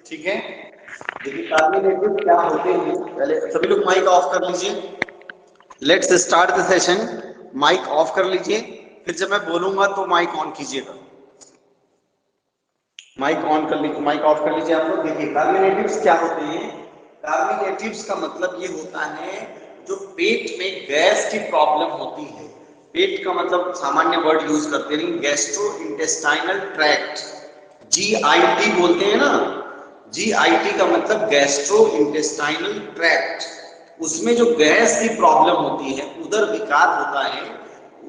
ठीक है। देखिए कार्बोनेटिव क्या होते हैं, पहले सभी लोग माइक ऑफ कर लीजिए। Let's start the session. Mic off कर लीजिए, फिर जब मैं बोलूंगा तो माइक ऑन कीजिएगा। माइक ऑन कर लीजिए, माइक ऑफ कर लीजिए आप लोग। देखिए कार्बोनेटिव्स क्या होते हैं। कार्बोनेटिव्स का मतलब ये होता है जो पेट में गैस की प्रॉब्लम होती है। पेट का मतलब सामान्य वर्ड यूज करते नहीं, गैस्ट्रो इंटेस्टाइनल ट्रैक्ट, जीआईटी बोलते हैं ना। जीआईटी का मतलब गैस्ट्रो इंटेस्टाइनल ट्रैक्ट। उसमें जो गैस की प्रॉब्लम होती है, उधर विकार होता है,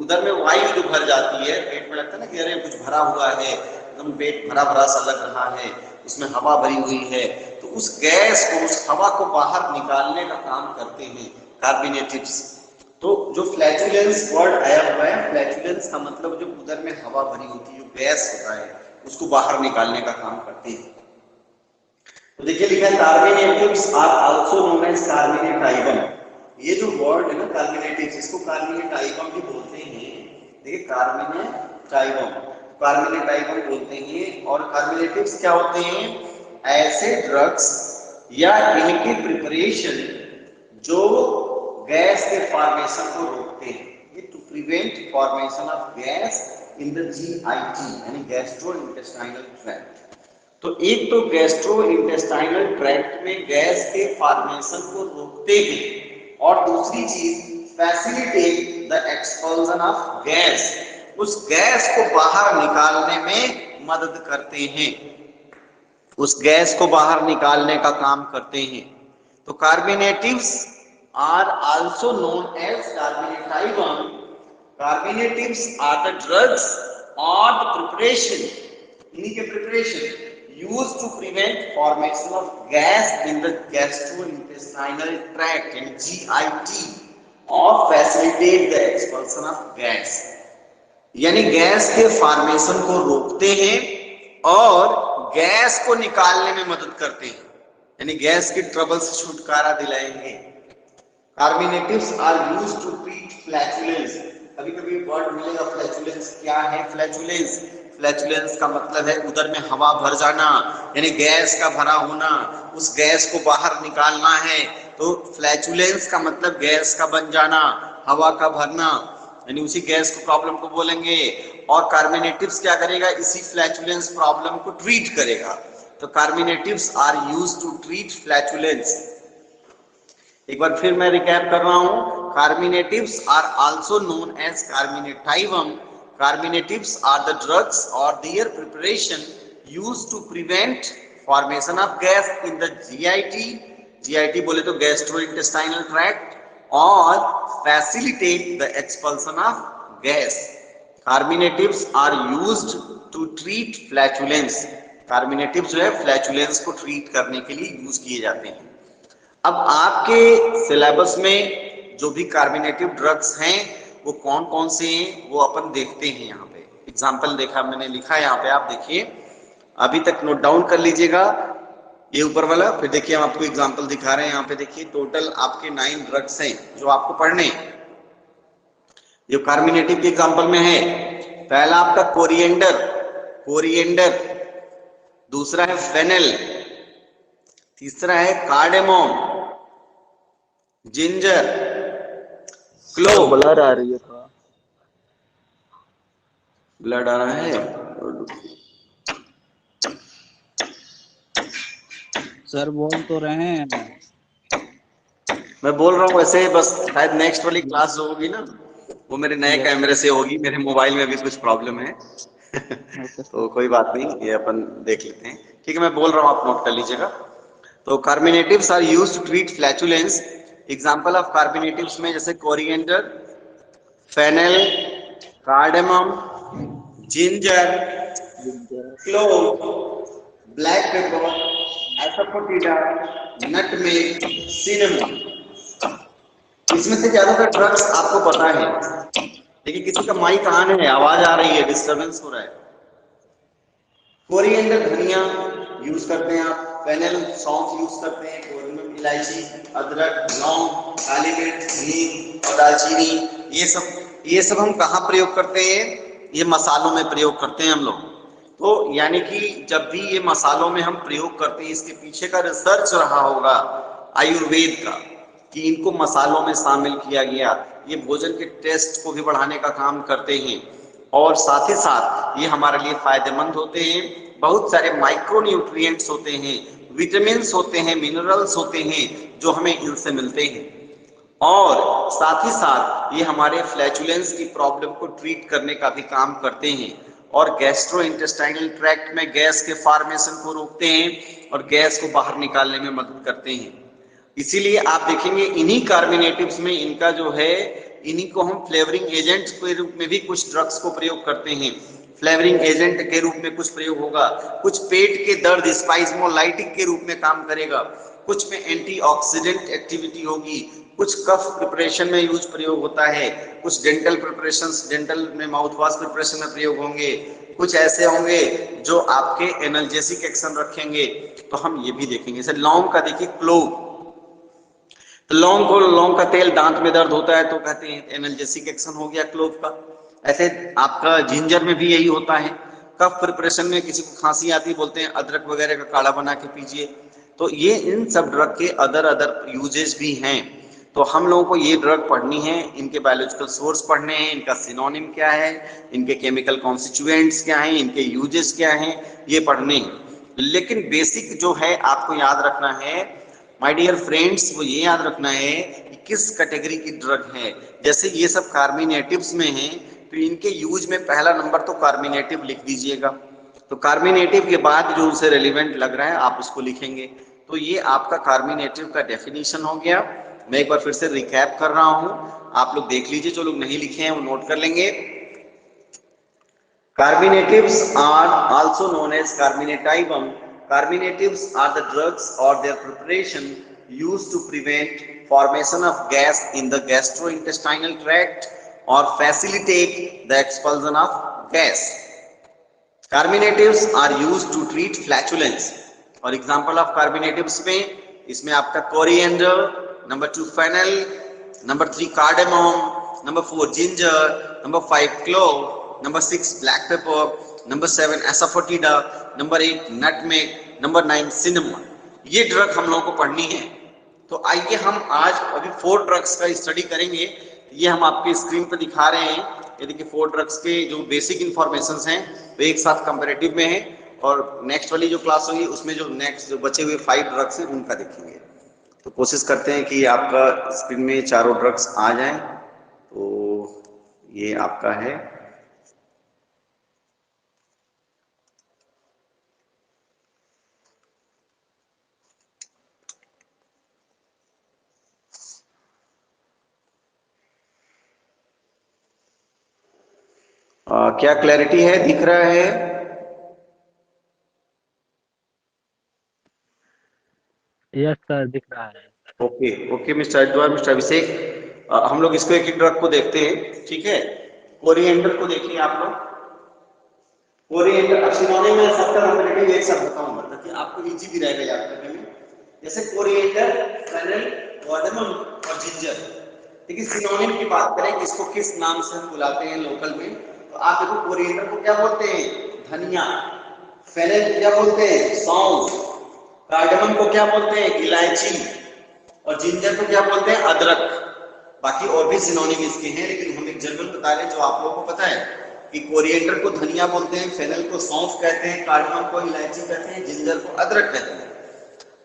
उधर में वायु जो भर जाती है, पेट में लगता है ना कि अरे कुछ भरा हुआ है, एकदम पेट भरा भरा सा लग रहा है, उसमें हवा भरी हुई है, तो उस गैस को, उस हवा को बाहर निकालने का काम करते हैं कार्बोनेटिव्स। तो जो फ्लैचुलेंस वर्ड आया हुआ है, फ्लैचुलेंस का मतलब जो उधर में हवा भरी होती है, जो गैस होता है, उसको बाहर निकालने का काम करते हैं। तो देखिए लिखा है कार्बोनेटिव्स आर आल्सो नोन एज कार्बोनेटाइबम। ये जो वर्ड है ना कार्बोनेटिव्स, इसको कार्बोनेटाइबम भी बोलते हैं। देखिए कार्बोनेटाइबम, कार्बोनेटाइबम बोलते हैं। और कार्बोनेटिव्स क्या होते हैं? ऐसे ड्रग्स या इनकी प्रिपरेशन जो गैस के फॉर्मेशन को रोकते हैं। ये to prevent formation of gas in the GIT यानी गैस्ट्रो इंटेस्टाइनल ट्रैक्ट। तो एक तो गैस्ट्रो इंटेस्टाइनल ट्रैक्ट में गैस के फॉर्मेशन को रोकते हैं, और दूसरी चीज facilitate the expulsion of gas, उस गैस को बाहर निकालने में मदद करते हैं, उस गैस को बाहर निकालने का काम करते हैं। तो carminatives are also known as कार्बोनेटाइबम। Carbonatives are the drugs or the preparation, इन्हीं के preparation used to prevent formation of gas in the gastrointestinal tract and GIT or facilitate the expulsion of gas। यानी gas के formation को रोकते हैं और gas को निकालने में मदद करते हैं, यानी गैस की ट्रबल से छुटकारा दिलाएंगे। Carminatives are used to treat flatulence. कभी कभी वर्ड मिलेगा फ्लैचुलेंस। क्या है फ्लैचुलेंस? फ्लैचुलेंस का मतलब है उधर में हवा भर जाना, यानी गैस का भरा होना, उस गैस को बाहर निकालना है। तो फ्लैचुलेंस का मतलब गैस का बन जाना, हवा का भरना, यानी उसी गैस को प्रॉब्लम को बोलेंगे। और कार्बोनेटिव्स क्या करेगा? इसी फ्लैचुलेंस प्रॉब्लम को ट्रीट करेगा। तो carminatives are used to treat flatulence. एक बार फिर मैं रिकैप कर रहा हूं। Carbonatives are also known as carbonativum. Carbonatives are the drugs or their preparation used to prevent formation of gas in the GIT, GIT बोले तो gastrointestinal tract, और facilitate the expulsion of gas. Carbonatives are used to treat flatulence. Carbonatives जो है flatulence को treat करने के लिए use किए जाते हैं। अब आपके सिलेबस में जो भी कार्बोनेटिव ड्रग्स हैं वो कौन कौन से हैं वो अपन देखते हैं। यहाँ पे एग्जाम्पल देखा मैंने, लिखा है यहाँ पे, आप देखिए, अभी तक नोट डाउन कर लीजिएगा ये ऊपर वाला। फिर देखिए हम आपको एग्जाम्पल दिखा रहे हैं। यहाँ पे देखिए टोटल आपके 9 ड्रग्स हैं जो आपको पढ़ने हैं, जो कार्बोनेटिव के एग्जाम्पल में है। पहला आपका कोरिएंडर, कोरिएंडर, दूसरा है फेनेल, तीसरा है कार्डेमोम, जिंजर, क्लोव। ब्लर आ रही है, थोड़ा ब्लड आ रहा है। सर बोल तो रहे हैं। मैं बोल रहा हूँ वैसे, बस शायद नेक्स्ट वाली क्लास जो होगी ना वो मेरे नए कैमरे से होगी, मेरे मोबाइल में भी कुछ प्रॉब्लम है। तो कोई बात नहीं, ये अपन देख लेते हैं। ठीक है, मैं बोल रहा हूँ, आप नोट कर लीजिएगा। तो carminatives are used to treat flatulence. Example of carminatives में जैसे coriander, fennel, cardamom, ginger, clove, black pepper, asafoetida, nutmeg, cinnamon. इसमें से ज्यादातर ड्रग्स आपको पता है। देखिए किसी का माइक ऑन है, आवाज आ रही है, डिस्टरबेंस हो रहा है। कोरिएंडर धनिया यूज करते हैं आप, फेनेल सौंफ यूज करते हैं, कोरिएंडर इलायची, अदरक, लौंग, काली मिर्च, हींग और दालचीनी। ये सब हम कहाँ प्रयोग करते हैं? ये मसालों में प्रयोग करते हैं हम लोग। तो यानी कि जब भी ये मसालों में हम प्रयोग करते हैं, इसके पीछे का रिसर्च रहा होगा आयुर्वेद का कि इनको मसालों में शामिल किया गया। ये भोजन के टेस्ट को भी बढ़ाने का काम करते हैं और साथ ही साथ ये हमारे लिए फायदेमंद होते हैं। बहुत सारे माइक्रो न्यूट्रिएंट्स होते हैं, विटामिन्स होते हैं, मिनरल्स होते हैं जो हमें इनसे मिलते हैं और साथ ही साथ ये हमारे फ्लैचुलेंस की प्रॉब्लम को ट्रीट करने का भी काम करते हैं और गैस्ट्रो इंटेस्टाइनल ट्रैक्ट में गैस के फॉर्मेशन को रोकते हैं और गैस को बाहर निकालने में मदद करते हैं। इसीलिए आप देखेंगे इन्हीं कार्बोनेटिव्स में इनका जो है, इन्हीं को हम फ्लेवरिंग एजेंट के रूप में भी कुछ ड्रग्स को प्रयोग करते हैं। फ्लेवरिंग एजेंट के रूप में कुछ प्रयोग होगा, कुछ पेट के दर्द स्पाइज़मोलाइटिक के रूप में काम करेगा, कुछ में एंटीऑक्सीडेंट एक्टिविटी होगी, कुछ कफ प्रिपरेशन में यूज प्रयोग होता है, कुछ डेंटल प्रिपरेशंस, डेंटल में माउथ वॉश प्रिपरेशन में प्रयोग होंगे, कुछ ऐसे होंगे जो आपके एनाल्जेसिक एक्शन रखेंगे। तो हम ये भी देखेंगे। जैसे लौंग का देखिए, क्लोव, तो लौंग का तेल दांत में दर्द होता है तो कहते हैं एनाल्जेसिक एक्शन हो गया क्लोव का। ऐसे आपका जिंजर में भी यही होता है। कफ प्रिपरेशन में किसी को खांसी आती है, बोलते हैं अदरक वगैरह का काढ़ा बना के पीजिए। तो ये इन सब ड्रग के अदर यूजेस भी हैं। तो हम लोगों को ये ड्रग पढ़नी है, इनके बायोलॉजिकल सोर्स पढ़ने हैं, इनका सिनोनिम क्या है, इनके केमिकल कॉन्स्टिट्यूएंट्स क्या हैं, इनके यूजेस क्या हैं, ये पढ़ने हैं। लेकिन बेसिक जो है आपको याद रखना है माय डियर फ्रेंड्स, वो ये याद रखना है कि किस कैटेगरी की ड्रग है। जैसे ये सब कार्बिनेटिव्स में हैं तो इनके यूज में पहला नंबर तो कार्बिनेटिव लिख दीजिएगा। तो कार्बिनेटिव के बाद जो उनसे रेलिवेंट लग रहा है आप उसको लिखेंगे। तो ये आपका कार्बिनेटिव का डेफिनेशन हो गया। मैं एक बार फिर से रिकैप कर रहा हूं, आप लोग देख लीजिए, जो लोग नहीं लिखे हैं वो नोट कर लेंगे। Carbonatives are also known as carminativum. Carbonatives are the drugs or their preparation used to prevent formation of gas in the gastrointestinal tract or facilitate the expulsion of gas. Carbonatives are used to treat flatulence. और example of carbonatives में इसमें आपका coriander, number 2 fennel, number 3 cardamom, number 4 ginger, number 5 clove, number 6 black pepper, number 7 asafoetida, number 8 nutmeg, number 9 cinnamon। ये drug हम लोगों को पढ़नी है। तो आइए हम आज अभी 4 ड्रग्स का स्टडी करेंगे। ये हम आपके स्क्रीन पर दिखा रहे हैं। ये देखिए 4 ड्रग्स के जो बेसिक इंफॉर्मेशन हैं वो एक साथ कंपैरेटिव में है और नेक्स्ट वाली जो क्लास होगी उसमें जो नेक्स्ट जो बचे हुए 5 ड्रग्स हैं उनका देखेंगे। तो कोशिश करते हैं कि आपका स्क्रीन में चारों ड्रग्स आ जाएं। तो ये आपका है। क्या क्लैरिटी है, दिख रहा है? यस सर, दिख रहा है। ओके ओके मिस्टर अभिषेक, हम लोग इसको एक एक ड्रग को देखते हैं, ठीक है। कोरिएंडर को देखिए आप लोग। कोरिएंडर सिनोनिम में सबका कंपैरेटिव एक साथ बताऊंगा ताकि आपको इजी भी रहेगा याद करने में। जैसे कोरिएंडर, फेनल, कार्डामम और जिंजर। देखिए सिनोनिम की बात करें इसको किस नाम से हम बुलाते हैं लोकल में, तो आप देखो कोरिएंडर को क्या बोलते हैं? धनिया। फेनल को क्या बोलते हैं? सौंफ। कार्डामम को क्या बोलते हैं? इलायची। और जिंजर को क्या बोलते हैं? अदरक। बाकी और भी सिनोनिम इसके हैं, लेकिन हम एक जनरल बता रहे हैं जो आप लोगों को पता है कि कोरिएंडर को धनिया बोलते हैं, फेनल को सौंफ कहते हैं, कार्डामम को इलायची कहते हैं, जिंजर को अदरक कहते हैं।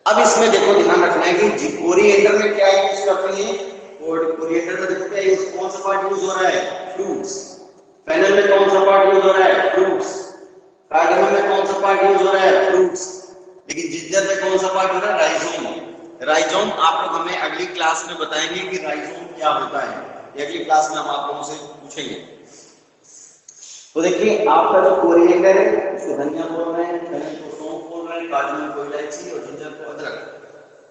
अब इसमें देखो ध्यान रखना है कि कोरिएंडर में क्या यूज करते हैं। कोरिएंडर में देखो क्या यूज, कौन सा पार्ट यूज हो रहा है? फ्रूट्स। फेनल में कौन सा पार्ट यूज हो रहा है? फ्रूट्स। कार्डामम में कौन सा पार्ट यूज हो रहा है? फ्रूट्स। लेकिन जिंजर में कौन सा पार्ट हो रहा है? राइजोम। राइजोम आप लोग हमें अगली क्लास में बताएंगे कि राइजोम क्या होता है। ये अगली क्लास में हम आप लोगों से पूछेंगे। तो देखिए आपका जो कोरिएंडर है उसको धनिया बोल रहे हैं, फेनल को सौंफ बोल रहे हैं, कार्डामम को इलायची और जिंजर को अदरक।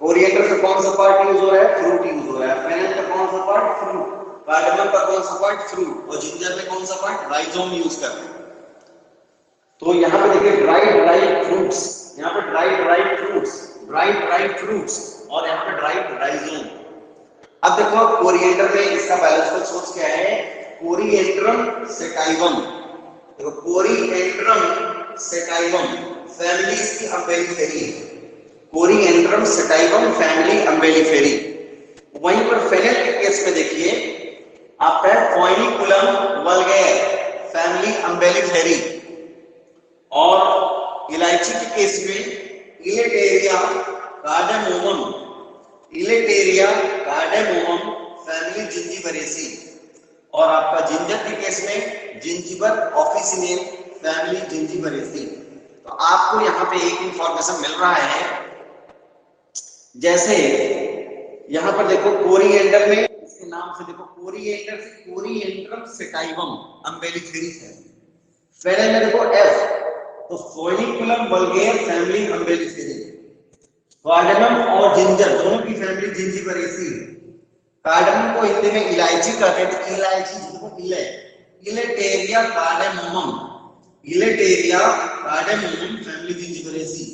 कोरिएंडर का कौन सा पार्ट यूज हो रहा है? फ्रूट यूज हो रहा है। फेनल का कौन सा पार्ट? फ्रूट। कार्डामम का कौन सा पार्ट? फ्रूट। और जिंजर में कौन सा पार्ट? राइजोम यूज करते हैं। तो यहाँ पे देखिए ड्राइड फ्रूट्स, यहाँ पे ड्राइड फ्रूट्स, ड्राइड फ्रूट्स और यहाँ पे ड्राइड राइजोम। अब देखो कोरिएंडर में इसका बायोलॉजिकल सोर्स क्या है? Coriandrum sativum. देखो कोरिएंड्रम सेटाइवम फैमिली इसकी अम्बेलिफेरी है। Coriandrum sativum family Umbelliferae. वहीं पर फेनल के केस में देखिए आपका है फोइनिकुलम वल्गैर फैमिली अम्बेलिफेरी। और इलायची के केस में इलेटेरिया कार्डेमोमम फैमिली जिंजीबरेसी। और आपका जिंजर के केस में जिंजिबर ऑफिसिनेम फैमिली जिंजीबरेसी। तो आपको यहाँ पे एक इंफॉर्मेशन मिल रहा है, जैसे यहाँ पर देखो कोरिएंडर में इसके नाम से देखो कोरिएंडर से कोरिएंड्रम सेटाइवम अम्बेलिफेरी है। फेनल में देखो एफ तो फोइनिकुलम वल्गैर फैमिली अम्बेलिफेरी। कार्डेमम और जिंजर दोनों की फैमिली जिंजीबरेसी। कार्डेमम को हिंदी में इलायची कहते हैं, इलायची जिसको इलेटेरिया कार्डेमोमम फैमिली जिंजीबरेसी।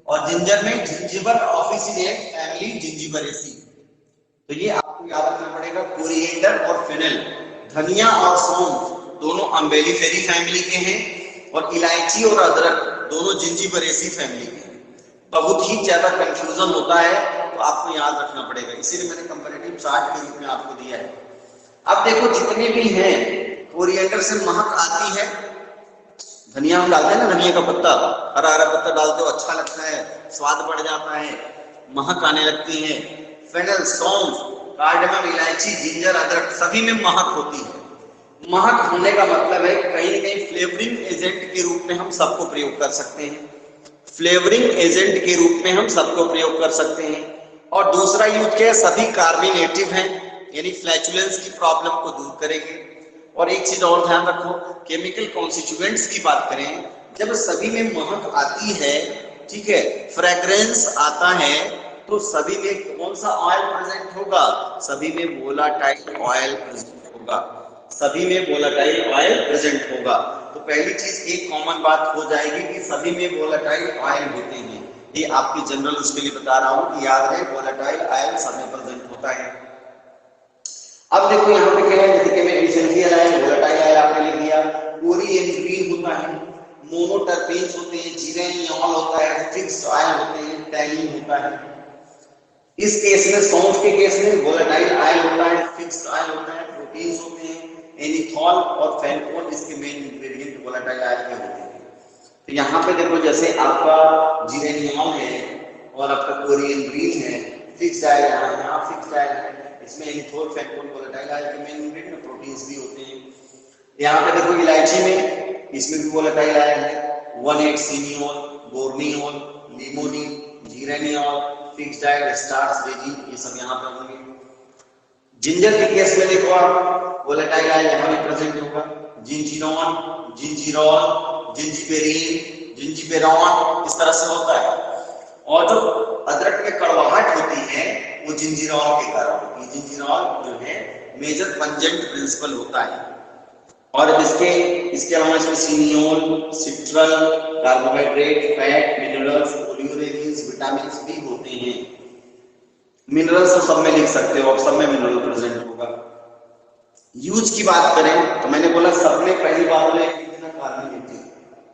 और जिंजर में जिंजिबर ऑफिसिनेम फैमिली जिंजीबरेसी। तो ये आपको याद रखना पड़ेगा। कोरिएंडर और फेनल, धनिया और सौंफ दोनों अम्बेलिफेरी फैमिली के हैं और इलायची और अदरक दोनों जिंजीबरेसी फैमिली के हैं। बहुत ही ज्यादा कंफ्यूजन होता है तो आपको याद रखना पड़ेगा, इसीलिए मैंने कंपैरेटिव चार्ट के रूप में आपको दिया है। अब देखो जितने भी हैं, कोरिएंडर से महक आती है, धनिया हम डालते हैं ना, धनिया का पत्ता, हरा हरा पत्ता डालते हो अच्छा लगता है, स्वाद बढ़ जाता है, महक आने लगती है। फेनल, सौंफ, कार्डेमम, इलायची, जिंजर, अदरक सभी में महक होती है। महक होने का मतलब है कहीं न कहीं फ्लेवरिंग एजेंट के रूप में हम सबको प्रयोग कर सकते हैं। फ्लेवरिंग एजेंट के रूप में हम सबको प्रयोग कर सकते हैं। और दूसरा यूज क्या है, सभी कार्बोनेटिव हैं, यानी फ्लैचुलेंस की प्रॉब्लम को दूर करेंगे। और एक चीज और ध्यान रखो, केमिकल कॉन्स्टिट्यूएंट्स की बात करें, जब सभी में महक आती है, ठीक है, फ्रेग्रेंस आता है, तो सभी में कौन सा ऑयल प्रेजेंट होगा, सभी में वोलाटाइल ऑयल प्रेजेंट होगा, सभी में वोलाटाइल ऑयल प्रेजेंट होगा। तो पहली चीज एक कॉमन बात हो जाएगी कि सभी में वोलाटाइल ऑयल होते हैं। ये आपकी जनरल उसके लिए बता रहा हूं कि याद रहे वोलाटाइल ऑयल सब में प्रेजेंट होता है। अब देखो यहाँ पे क्या है, जैसे कि मैं एसेंशियल ऑयल, वोलाटाइल ऑयल आपने लिख दिया, कोरिएंड्रिन होता है, मोनोटर्पेन्स होते हैं, जीरेनियोल होता है, फिक्स्ड ऑयल होते हैं, टैनिन होता है। इस केस में सौंफ के केस में वोलेटाइल ऑयल होता है, फिक्स्ड ऑयल होता है, प्रोटीन्स होते हैं, एनिथॉल और फैनकोल इसके मेन इंग्रेडिएंट वोलेटाइल ऑयल के होते हैं। तो यहाँ पे देखो जैसे आपका जीरेनियोल है और आपका कोरिएंड्रिन है, फिक्स्ड ऑयल यहाँ फिक्स्ड ऑयल है, इसमें एनिथॉल, फैनकोल, वोलेटाइल ऑयल के मेन इंग्रेडिएंट, प्रोटीन्स भी होते हैं। यहाँ पे देखो इलायची में, इसमें भी वोलेटाइल ऑयल है, 1,8-सिनियोल, borneol, limonene, geraniol, fixed oil, starch, resin, ये सब यहाँ पे होंगे। जिंजर के केस में देखो आप वोलेटाइल ऑयल यहाँ भी प्रेजेंट होगा, जिंजिनोल, जिंजिरोल, जिंजिबेरिन, जिंजिबेरॉन, इस तरह से होता है। और जो अदरक में कड़वाहट होती है वो जिंजिरोल के कारण होती है। जिंजिरोल जो है मेजर पंजेंट प्रिंसिपल होता है। और इसके अलावा इसमें cineole, citral, carbohydrate, fat, minerals, oleoresins, vitamins भी होते हैं। मिनरल्स तो सब में लिख सकते हो, सब में मिनरल प्रेजेंट होगा। यूज की बात करें तो मैंने बोला सब में, पहली बात में कार्बोनेटिव,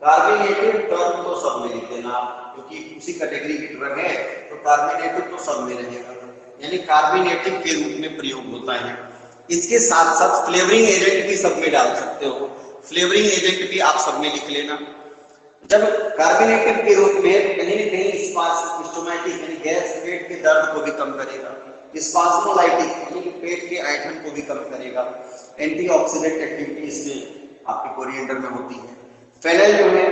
कार्बोनेटिव टर्म तो सब में लिख देना, क्योंकि उसी कैटेगरी की ड्रग है तो कार्बोनेटिव तो सब में रहेगा, यानी कार्बोनेटिव के रूप में प्रयोग होता है। इसके साथ साथ फ्लेवरिंग एजेंट भी सब में डाल सकते हो, फ्लेवरिंग एजेंट भी आप सब में लिख लेना। जब कार्बोनेटिव के रूप में कहीं न कहीं स्पास्मोलाइटिक यानी गैस, पेट के दर्द को भी कम करेगा, स्पास्मोलाइटिक यानी पेट के ऐंठन को भी कम करेगा, एंटीऑक्सीडेंट एक्टिविटी इसमें आपके कोरिएंडर में होती है। फेनल जो है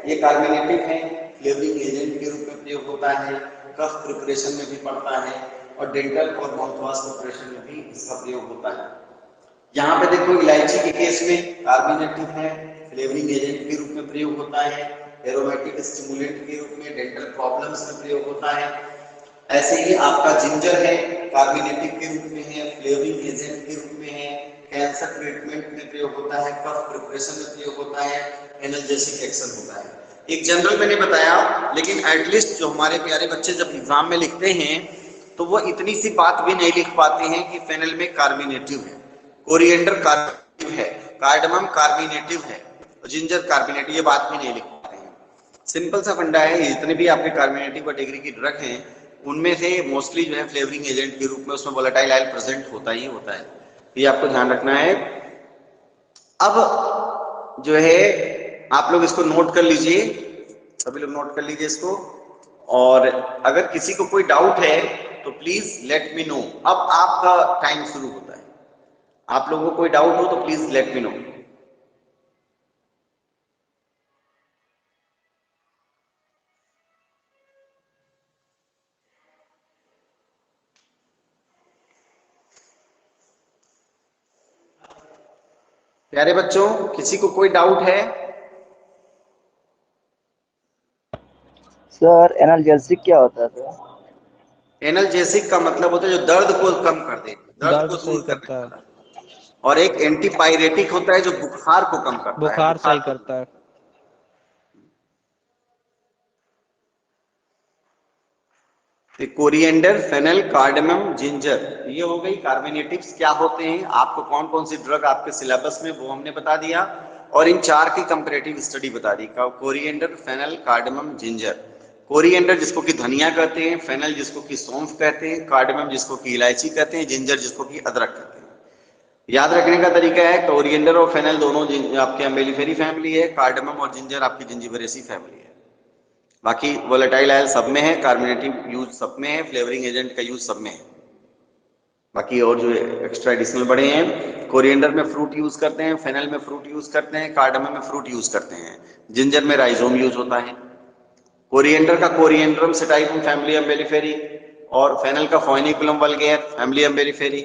ये कार्बोनेटिव है, फ्लेवरिंग एजेंट के रूप में प्रयोग होता है, कफ प्रिपरेशन में भी पड़ता है और डेंटल और माउथवॉश प्रिपरेशन में भी इसका प्रयोग होता है। यहाँ पे देखो इलायची के केस में कार्बोनेटिव है, फ्लेवरिंग एजेंट के रूप में प्रयोग होता है, एरोमेटिक स्टिमुलेंट के रूप में डेंटल प्रॉब्लम्स में प्रयोग होता है। ऐसे ही आपका जिंजर है, कार्बोनेटिव के रूप में है, फ्लेवरिंग एजेंट के रूप में है, कैंसर ट्रीटमेंट में प्रयोग होता है, कफ प्रिपरेशन में प्रयोग होता है, एनाल्जेसिक एक्शन होता है। एक जनरल मैंने बताया, लेकिन एटलीस्ट जो हमारे प्यारे बच्चे जब एग्जाम में लिखते हैं तो वो इतनी सी बात भी नहीं लिख पाते हैं कि फेनल में कार्बोनेटिव है, कोरिएंडर कार्बोनेटिव है, कार्डमम कार्बोनेटिव है, जिंजर कार्बोनेटिव, ये बात भी नहीं लिख पाते हैं। सिंपल सा फंडा है, जितने भी आपके कार्बोनेटिव और डिग्री की ड्रग हैं उनमें से मोस्टली जो है फ्लेवरिंग एजेंट के रूप में उसमें वोलेटाइल आयल प्रेजेंट होता ही होता है, ये आपको ध्यान रखना है। अब जो है आप लोग इसको नोट कर लीजिए, सभी लोग नोट कर लीजिए इसको, और अगर किसी को कोई डाउट है तो प्लीज लेट मी नो। अब आपका टाइम शुरू होता है, आप लोगों को कोई डाउट हो तो प्लीज लेट मी नो। प्यारे बच्चों, किसी को कोई डाउट है? सर एनाल्जेसिक क्या होता है सर? एनाल्जेसिक का मतलब होता है जो दर्द को कम कर दे, दर्द को दर्द सही दूर करने करता है, वाला। और एक एंटीपायरेटिक होता है जो बुखार को कम करता है, बुखार बुखार सही को। करता है। कोरिएंडर, फेनल, कार्डेमम, जिंजर, ये हो गई कार्बोनेटिव्स क्या होते हैं, आपको कौन कौन सी ड्रग आपके सिलेबस में वो हमने बता दिया, और इन चार की कंपैरेटिव स्टडी बता दी। Coriander, fennel, cardamom, ginger. Coriander जिसको कि धनिया कहते हैं, फेनल जिसको कि सौंफ कहते हैं, कार्डेमम जिसको कि इलायची कहते हैं, जिंजर जिसको कि अदरक कहते हैं। याद रखने का तरीका है, कोरिएंडर और फेनल दोनों आपके अम्बेलिफेरी फैमिली है, कार्डेमम और जिंजर आपकी जिंजिबरेसी फैमिली है। बाकी वोलेटाइल आयल सब में है, कार्बोनेटिव यूज सब में है, फ्लेवरिंग एजेंट का यूज सब में है। बाकी और जो एक्स्ट्रा एडिशनल बड़े हैं, कोरिएंडर में फ्रूट यूज करते हैं, फेनल में फ्रूट यूज करते हैं, कार्डमम में फ्रूट यूज करते हैं, जिंजर में राइजोम यूज होता है। कोरिएंडर का कोरिएंड्रम सेटाइफम फैमिली अम्बेलिफेरी, और फेनल का फोइनिकुलम वल्गेर फैमिली अम्बेलिफेरी,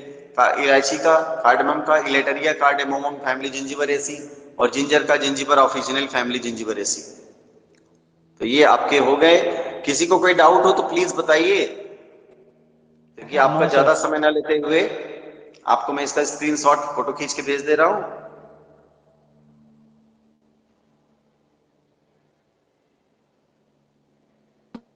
इलायची का कार्डमम का इलेटरिया कार्डेमोमम फैमिली जिंजिबरेसी, और जिंजर का जिंजिबर ऑफिशिनल फैमिली जिंजिबरेसी। तो ये आपके हो गए। किसी को कोई डाउट हो तो प्लीज बताइए, क्योंकि आपका नो ज्यादा सर। समय ना लेते हुए आपको मैं इसका स्क्रीनशॉट फोटो खींच के भेज दे रहा हूं।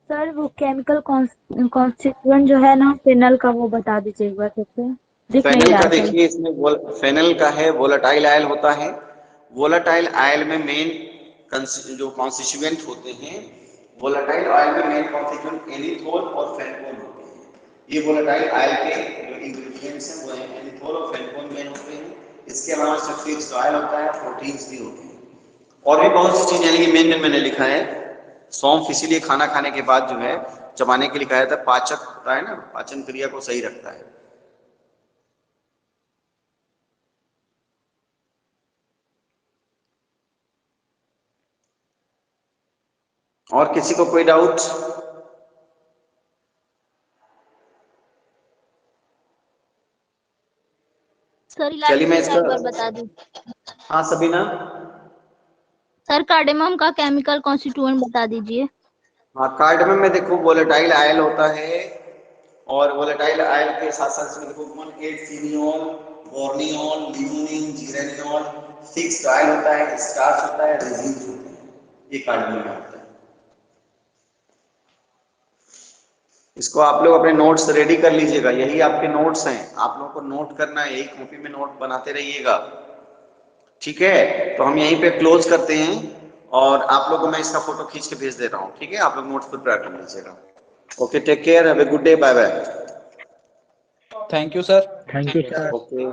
सर वो केमिकल कॉन्स्टिट्यूएंट जो है ना फेनल का, वो बता दीजिए एक बार फिर से, दिख नहीं फेनल रहा का है सर। देखिए, इसमें फेनल का है वोलेटाइल आयल होता है। वोलेटाइल आयल में मेन जो कॉन्स्टिट्यूएंट होते हैं, वोलेटाइल आयल में मेन कॉन्स्टिट्यूएंट एनिथोल और फेनकोल होते हैं। ये वोलेटाइल आयल के जो इंग्रेडिएंट्स हैं वो है एनिथोल और फेनकोल मेन होते हैं। इसके अलावा सल्फ्यूरिक ऑयल होता है, प्रोटीन्स भी होते हैं, और भी बहुत सी चीजें, यानी कि मेन मैंने लिखा है। सौंफ इसीलिए खाना खाने के बाद जो है चबाने के लिए कहा जाता है, पाचक होता है ना, पाचन क्रिया को सही रखता है। और किसी को कोई डाउट? सर चलिए मैं इलायची का इसका, एक बार बता दीजिए। हाँ सबीना। सर कार्डेमम का केमिकल कॉन्स्टिट्यूएंट बता दीजिए। हाँ, कार्डमम में देखो वोलेटाइल आयल होता है, और वोलेटाइल आयल के साथ साथ इसमें देखो 1,8 फिनियोल, borneol, limonene, geraniol, fixed oil होता है, स्टार्च होता है, रेजिन्स होते हैं, ये कार्डमम में होता है। इसको आप लोग अपने नोट्स रेडी कर लीजिएगा, यही आपके नोट्स हैं, आप लोगों को नोट करना है, यही कॉपी में नोट बनाते रहिएगा। ठीक है, तो हम यहीं पे क्लोज करते हैं, और आप लोगों को मैं इसका फोटो खींच के भेज दे रहा हूँ। ठीक है, आप लोग नोट्स प्रिपेयर कर लीजिएगा। Okay, take care, have a good day, bye bye. Thank you sir. Thank you sir. Okay.